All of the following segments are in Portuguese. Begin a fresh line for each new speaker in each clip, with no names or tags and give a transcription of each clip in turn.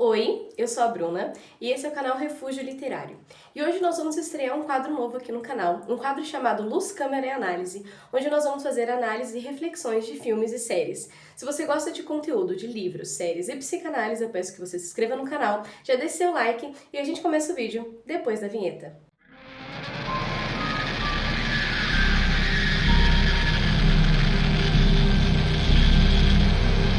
Oi, eu sou a Bruna e esse é o canal Refúgio Literário. E hoje nós vamos estrear um quadro novo aqui no canal, um quadro chamado Luz, Câmera e Análise, onde nós vamos fazer análise e reflexões de filmes e séries. Se você gosta de conteúdo de livros, séries e psicanálise, eu peço que você se inscreva no canal, já deixe seu like e a gente começa o vídeo depois da vinheta.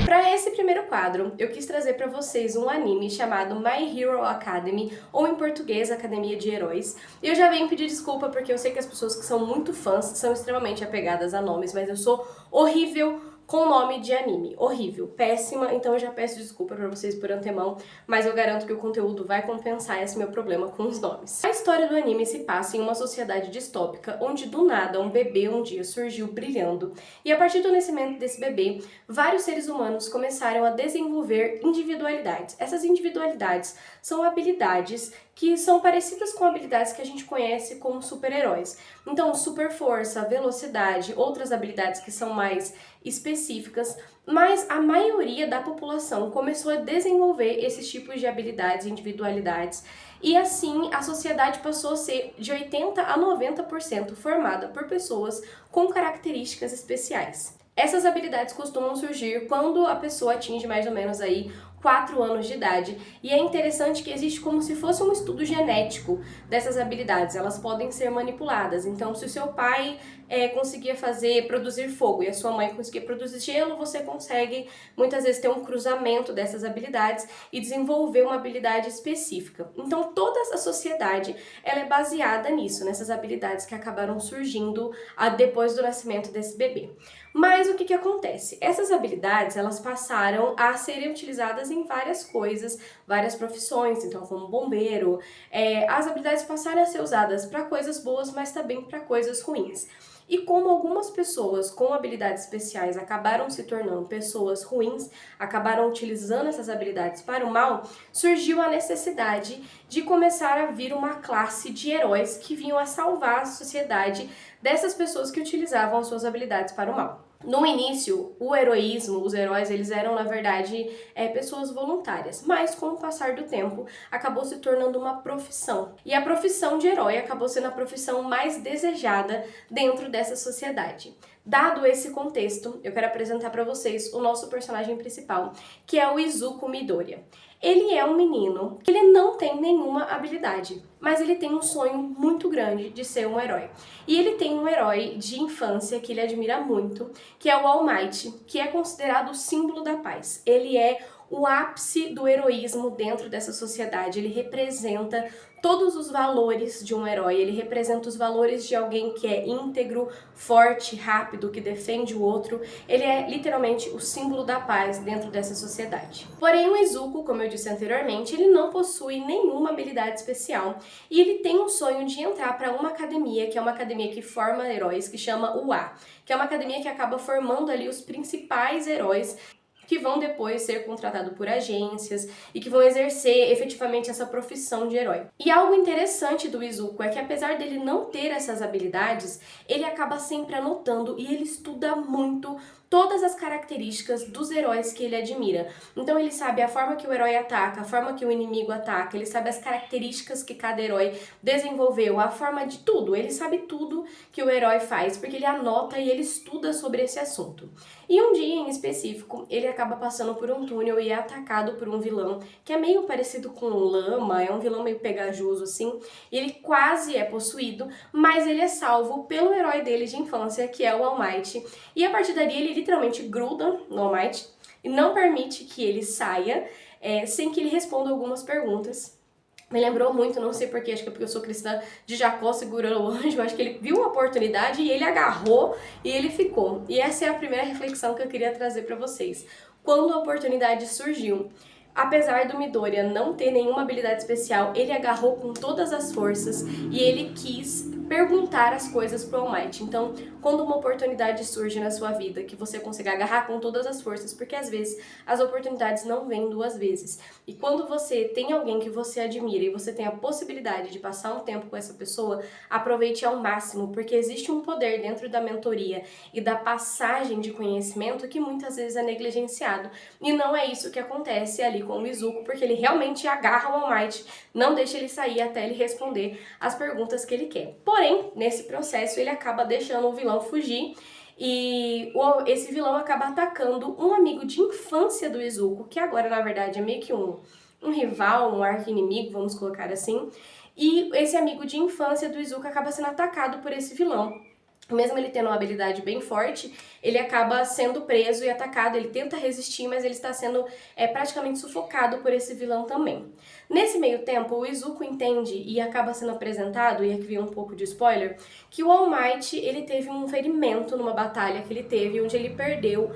Para esse primeiro quadro, eu quis trazer para vocês um anime chamado My Hero Academy, ou em português, Academia de Heróis. E eu já venho pedir desculpa porque eu sei que as pessoas que são muito fãs são extremamente apegadas a nomes, mas eu sou horrível com nome de anime. Horrível, péssima, então eu já peço desculpa pra vocês por antemão, mas eu garanto que o conteúdo vai compensar esse meu problema com os nomes. A história do anime se passa em uma sociedade distópica, onde do nada um bebê um dia surgiu brilhando, e a partir do nascimento desse bebê, vários seres humanos começaram a desenvolver individualidades. Essas individualidades são habilidades que são parecidas com habilidades que a gente conhece como super-heróis. Então, super força, velocidade, outras habilidades que são mais específicas, mas a maioria da população começou a desenvolver esses tipos de habilidades e individualidades, e assim a sociedade passou a ser de 80 a 90% formada por pessoas com características especiais. Essas habilidades costumam surgir quando a pessoa atinge mais ou menos aí 4 anos de idade, e é interessante que existe como se fosse um estudo genético dessas habilidades. Elas podem ser manipuladas. Então, se o seu pai conseguia produzir fogo e a sua mãe conseguia produzir gelo, você consegue muitas vezes ter um cruzamento dessas habilidades e desenvolver uma habilidade específica. Então, toda essa sociedade ela é baseada nisso, nessas habilidades que acabaram surgindo depois do nascimento desse bebê. Mas o que acontece? Essas habilidades elas passaram a serem utilizadas em várias coisas, várias profissões, então como bombeiro, as habilidades passaram a ser usadas para coisas boas, mas também para coisas ruins. E como algumas pessoas com habilidades especiais acabaram se tornando pessoas ruins, acabaram utilizando essas habilidades para o mal, surgiu a necessidade de começar a vir uma classe de heróis que vinham a salvar a sociedade dessas pessoas que utilizavam suas habilidades para o mal. No início, o heroísmo, os heróis, eles eram, na verdade, pessoas voluntárias, mas com o passar do tempo, acabou se tornando uma profissão. E a profissão de herói acabou sendo a profissão mais desejada dentro dessa sociedade. Dado esse contexto, eu quero apresentar para vocês o nosso personagem principal, que é o Izuku Midoriya. Ele é um menino que ele não tem nenhuma habilidade, mas ele tem um sonho muito grande de ser um herói. E ele tem um herói de infância que ele admira muito, que é o All Might, que é considerado o símbolo da paz. Ele é o ápice do heroísmo dentro dessa sociedade, ele representa todos os valores de um herói, ele representa os valores de alguém que é íntegro, forte, rápido, que defende o outro. Ele é literalmente o símbolo da paz dentro dessa sociedade. Porém, o Izuku, como eu disse anteriormente, ele não possui nenhuma habilidade especial e ele tem um sonho de entrar para uma academia, que é uma academia que forma heróis, que chama UA, que é uma academia que acaba formando ali os principais heróis que vão depois ser contratados por agências e que vão exercer efetivamente essa profissão de herói. E algo interessante do Izuku é que apesar dele não ter essas habilidades, ele acaba sempre anotando e ele estuda muito todas as características dos heróis que ele admira. Então ele sabe a forma que o herói ataca, a forma que o inimigo ataca, ele sabe as características que cada herói desenvolveu, a forma de tudo, ele sabe tudo que o herói faz, porque ele anota e ele estuda sobre esse assunto. E um dia em específico, ele acaba passando por um túnel e é atacado por um vilão que é meio parecido com um lama, é um vilão meio pegajoso assim, e ele quase é possuído, mas ele é salvo pelo herói dele de infância, que é o All Might, e a partir dali ele literalmente gruda no All Might e não permite que ele saia sem que ele responda algumas perguntas. Me lembrou muito, não sei porquê, acho que é porque eu sou cristã, de Jacó segurando o anjo. Acho que ele viu uma oportunidade e ele agarrou e ele ficou. E essa é a primeira reflexão que eu queria trazer para vocês. Quando a oportunidade surgiu, apesar do Midoriya não ter nenhuma habilidade especial, ele agarrou com todas as forças e ele quis perguntar as coisas pro All Might. Então, quando uma oportunidade surge na sua vida, que você consiga agarrar com todas as forças, porque às vezes as oportunidades não vêm duas vezes. E quando você tem alguém que você admira e você tem a possibilidade de passar um tempo com essa pessoa, aproveite ao máximo, porque existe um poder dentro da mentoria e da passagem de conhecimento que muitas vezes é negligenciado. E não é isso que acontece ali ali com o Izuku, porque ele realmente agarra o All Might, não deixa ele sair até ele responder as perguntas que ele quer. Porém, nesse processo, ele acaba deixando o vilão fugir e esse vilão acaba atacando um amigo de infância do Izuku, que agora, na verdade, é meio que um rival, um arqui-inimigo, vamos colocar assim. E esse amigo de infância do Izuku acaba sendo atacado por esse vilão. Mesmo ele tendo uma habilidade bem forte, ele acaba sendo preso e atacado, ele tenta resistir, mas ele está sendo praticamente sufocado por esse vilão também. Nesse meio tempo, o Izuku entende e acaba sendo apresentado, e aqui vem um pouco de spoiler, que o All Might, ele teve um ferimento numa batalha que ele teve, onde ele perdeu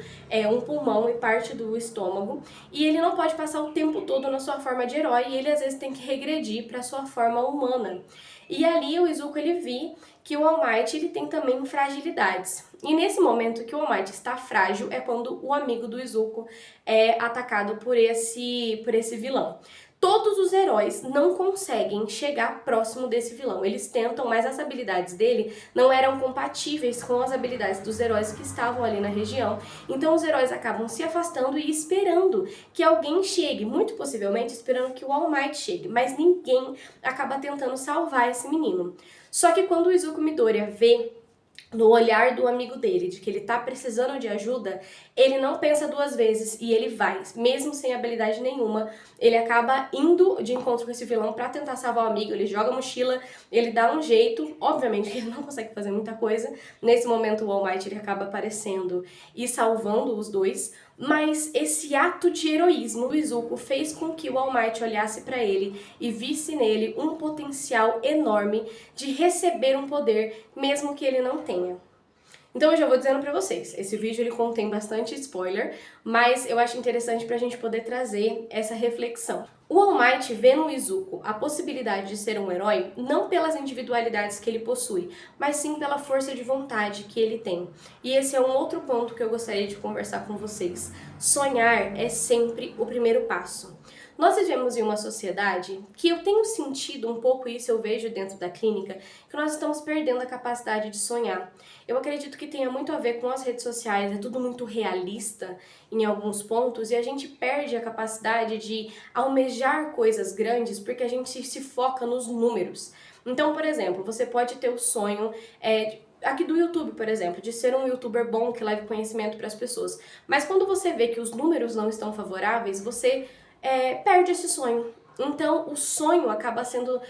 um pulmão e parte do estômago, e ele não pode passar o tempo todo na sua forma de herói, e ele às vezes tem que regredir para sua forma humana. E ali o Izuku ele viu que o All Might ele tem também fragilidades. E nesse momento que o All Might está frágil é quando o amigo do Izuku é atacado por esse vilão. Todos os heróis não conseguem chegar próximo desse vilão. Eles tentam, mas as habilidades dele não eram compatíveis com as habilidades dos heróis que estavam ali na região. Então os heróis acabam se afastando e esperando que alguém chegue, muito possivelmente esperando que o All Might chegue, mas ninguém acaba tentando salvar esse menino. Só que quando o Izuku Midoriya vê no olhar do amigo dele, de que ele tá precisando de ajuda, ele não pensa duas vezes e ele vai, mesmo sem habilidade nenhuma, ele acaba indo de encontro com esse vilão pra tentar salvar o amigo, ele joga a mochila, ele dá um jeito, obviamente que ele não consegue fazer muita coisa, nesse momento o All Might ele acaba aparecendo e salvando os dois, mas esse ato de heroísmo do Izuku fez com que o All Might olhasse para ele e visse nele um potencial enorme de receber um poder, mesmo que ele não tenha. Então eu já vou dizendo pra vocês, esse vídeo ele contém bastante spoiler, mas eu acho interessante pra gente poder trazer essa reflexão. O All Might vê no Izuku a possibilidade de ser um herói não pelas individualidades que ele possui, mas sim pela força de vontade que ele tem. E esse é um outro ponto que eu gostaria de conversar com vocês. Sonhar é sempre o primeiro passo. Nós vivemos em uma sociedade que eu tenho sentido um pouco isso, eu vejo dentro da clínica, que nós estamos perdendo a capacidade de sonhar. Eu acredito que tenha muito a ver com as redes sociais, é tudo muito realista em alguns pontos e a gente perde a capacidade de almejar coisas grandes porque a gente se foca nos números. Então, por exemplo, você pode ter o sonho aqui do YouTube, por exemplo, de ser um youtuber bom que leve conhecimento para as pessoas. Mas quando você vê que os números não estão favoráveis, você perde esse sonho. Então, o sonho acaba sendo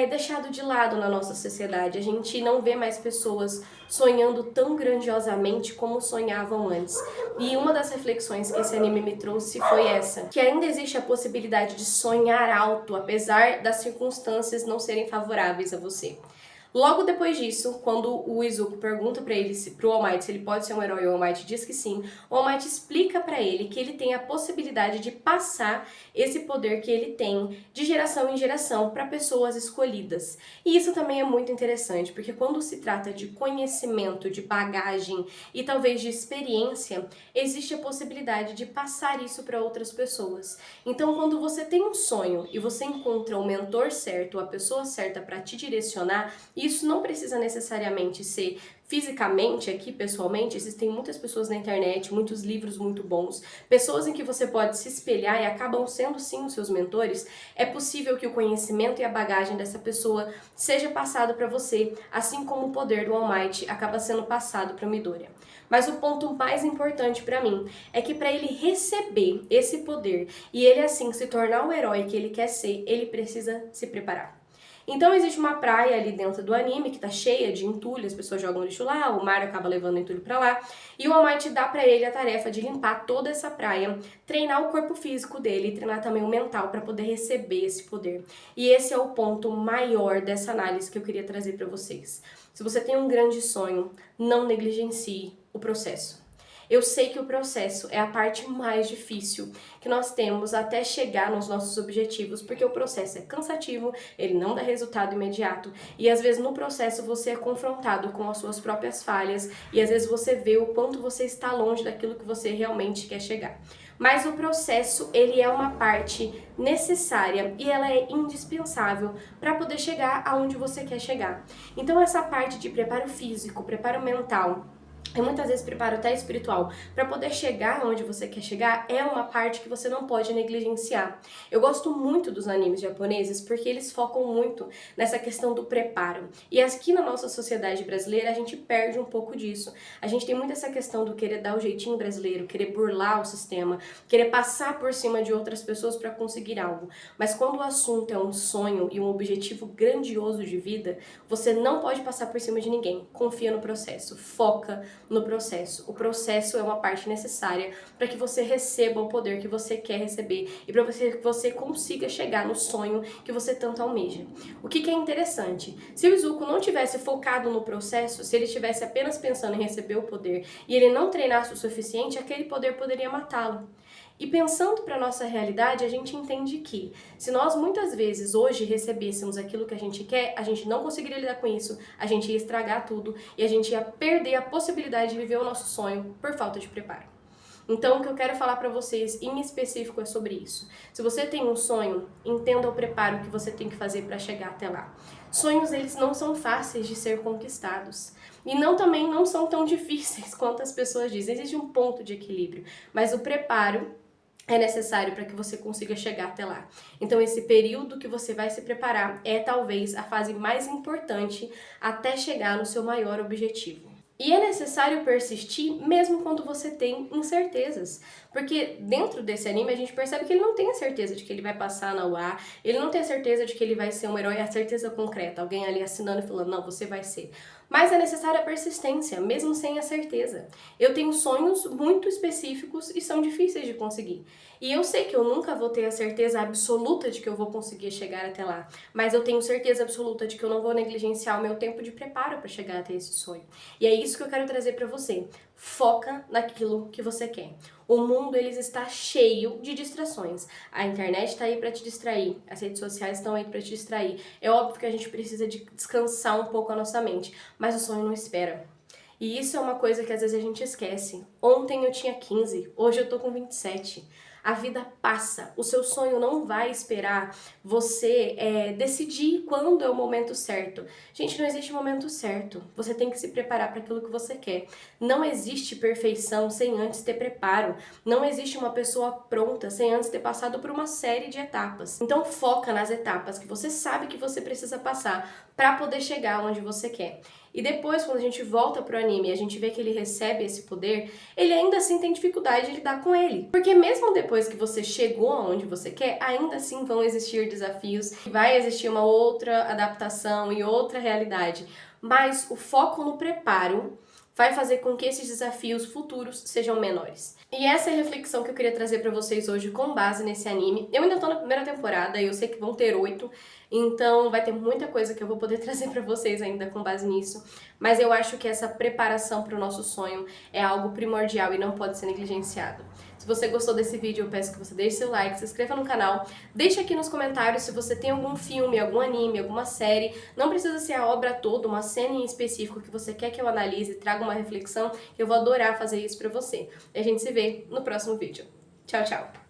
deixado de lado na nossa sociedade. A gente não vê mais pessoas sonhando tão grandiosamente como sonhavam antes. E uma das reflexões que esse anime me trouxe foi essa, que ainda existe a possibilidade de sonhar alto, apesar das circunstâncias não serem favoráveis a você. Logo depois disso, quando o Izuku pergunta pra ele, pro All Might, se ele pode ser um herói, o All Might diz que sim, o All Might explica pra ele que ele tem a possibilidade de passar esse poder que ele tem de geração em geração para pessoas escolhidas. E isso também é muito interessante, porque quando se trata de conhecimento, de bagagem e talvez de experiência, existe a possibilidade de passar isso para outras pessoas. Então, quando você tem um sonho e você encontra o mentor certo, a pessoa certa para te direcionar, isso não precisa necessariamente ser fisicamente, aqui pessoalmente, existem muitas pessoas na internet, muitos livros muito bons, pessoas em que você pode se espelhar e acabam sendo sim os seus mentores. É possível que o conhecimento e a bagagem dessa pessoa seja passado para você, assim como o poder do All Might acaba sendo passado para o Midoriya. Mas o ponto mais importante para mim é que para ele receber esse poder e ele assim se tornar o herói que ele quer ser, ele precisa se preparar. Então existe uma praia ali dentro do anime que tá cheia de entulho, as pessoas jogam lixo lá, o mar acaba levando entulho pra lá, e o All Might dá pra ele a tarefa de limpar toda essa praia, treinar o corpo físico dele e treinar também o mental pra poder receber esse poder. E esse é o ponto maior dessa análise que eu queria trazer pra vocês. Se você tem um grande sonho, não negligencie o processo. Eu sei que o processo é a parte mais difícil que nós temos até chegar nos nossos objetivos, porque o processo é cansativo, ele não dá resultado imediato e às vezes no processo você é confrontado com as suas próprias falhas e às vezes você vê o quanto você está longe daquilo que você realmente quer chegar. Mas o processo, ele é uma parte necessária e ela é indispensável para poder chegar aonde você quer chegar. Então essa parte de preparo físico, preparo mental, e muitas vezes preparo até espiritual, para poder chegar onde você quer chegar, é uma parte que você não pode negligenciar. Eu gosto muito dos animes japoneses porque eles focam muito nessa questão do preparo. E aqui na nossa sociedade brasileira a gente perde um pouco disso. A gente tem muito essa questão do querer dar o jeitinho brasileiro, querer burlar o sistema, querer passar por cima de outras pessoas para conseguir algo. Mas quando o assunto é um sonho e um objetivo grandioso de vida, você não pode passar por cima de ninguém. Confia no processo, foca no processo. O processo é uma parte necessária para que você receba o poder que você quer receber e para que você consiga chegar no sonho que você tanto almeja. O que é interessante? Se o Izuku não tivesse focado no processo, se ele estivesse apenas pensando em receber o poder e ele não treinasse o suficiente, aquele poder poderia matá-lo. E pensando para a nossa realidade, a gente entende que se nós muitas vezes hoje recebêssemos aquilo que a gente quer, a gente não conseguiria lidar com isso, a gente ia estragar tudo e a gente ia perder a possibilidade de viver o nosso sonho por falta de preparo. Então, o que eu quero falar para vocês em específico é sobre isso. Se você tem um sonho, entenda o preparo que você tem que fazer para chegar até lá. Sonhos, eles não são fáceis de ser conquistados. E também não são tão difíceis quanto as pessoas dizem. Existe um ponto de equilíbrio. Mas o preparo é necessário para que você consiga chegar até lá. Então, esse período que você vai se preparar é talvez a fase mais importante até chegar no seu maior objetivo. E é necessário persistir mesmo quando você tem incertezas. Porque dentro desse anime a gente percebe que ele não tem a certeza de que ele vai passar na UA, ele não tem a certeza de que ele vai ser um herói, a certeza concreta, alguém ali assinando e falando, não, você vai ser. Mas é necessária a persistência, mesmo sem a certeza. Eu tenho sonhos muito específicos e são difíceis de conseguir. E eu sei que eu nunca vou ter a certeza absoluta de que eu vou conseguir chegar até lá, mas eu tenho certeza absoluta de que eu não vou negligenciar o meu tempo de preparo para chegar até esse sonho. E é isso que eu quero trazer para você. Foca naquilo que você quer. O mundo ele está cheio de distrações. A internet está aí para te distrair, as redes sociais estão aí para te distrair. É óbvio que a gente precisa de descansar um pouco a nossa mente, mas o sonho não espera. E isso é uma coisa que às vezes a gente esquece. Ontem eu tinha 15, hoje eu tô com 27. A vida passa, o seu sonho não vai esperar você decidir quando é o momento certo. Gente, não existe momento certo. Você tem que se preparar para aquilo que você quer. Não existe perfeição sem antes ter preparo. Não existe uma pessoa pronta sem antes ter passado por uma série de etapas. Então foca nas etapas que você sabe que você precisa passar para poder chegar onde você quer. E depois, quando a gente volta pro anime e a gente vê que ele recebe esse poder, ele ainda assim tem dificuldade de lidar com ele. Porque mesmo depois que você chegou aonde você quer, ainda assim vão existir desafios, vai existir uma outra adaptação e outra realidade. Mas o foco no preparo vai fazer com que esses desafios futuros sejam menores. E essa é a reflexão que eu queria trazer pra vocês hoje com base nesse anime. Eu ainda tô na primeira temporada e eu sei que vão ter 8, então vai ter muita coisa que eu vou poder trazer pra vocês ainda com base nisso. Mas eu acho que essa preparação pro nosso sonho é algo primordial e não pode ser negligenciado. Se você gostou desse vídeo, eu peço que você deixe seu like, se inscreva no canal, deixe aqui nos comentários se você tem algum filme, algum anime, alguma série. Não precisa ser a obra toda, uma cena em específico que você quer que eu analise, traga uma reflexão, eu vou adorar fazer isso pra você. E a gente se vê no próximo vídeo. Tchau, tchau!